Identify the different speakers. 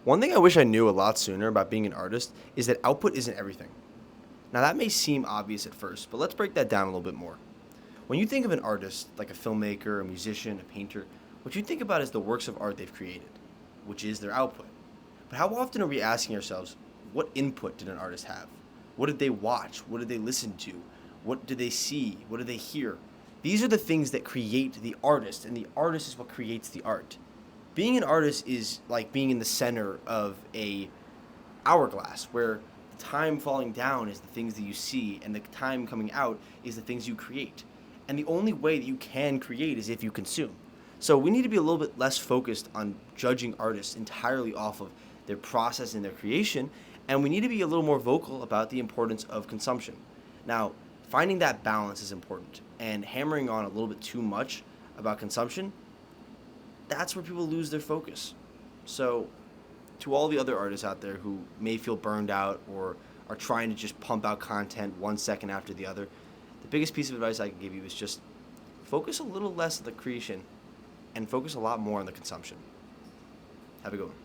Speaker 1: One thing I wish I knew a lot sooner about being an artist is that output isn't everything. Now, that may seem obvious at first, but let's break that down a little bit more. When you think of an artist, like a filmmaker, a musician, a painter, what you think about is the works of art they've created, which is their output. But how often are we asking ourselves, what input did an artist have? What did they watch? What did they listen to? What did they see? What did they hear? These are the things that create the artist, and the artist is what creates the art. Being an artist is like being in the center of a hourglass where the time falling down is the things that you see and the time coming out is the things you create. And the only way that you can create is if you consume. So we need to be a little bit less focused on judging artists entirely off of their process and their creation, and we need to be a little more vocal about the importance of consumption. Now, finding that balance is important, and hammering on a little bit too much about consumption, that's where people lose their focus. So, to all the other artists out there who may feel burned out or are trying to just pump out content 1 second after the other, the biggest piece of advice I can give you is just focus a little less on the creation and focus a lot more on the consumption. Have a good one.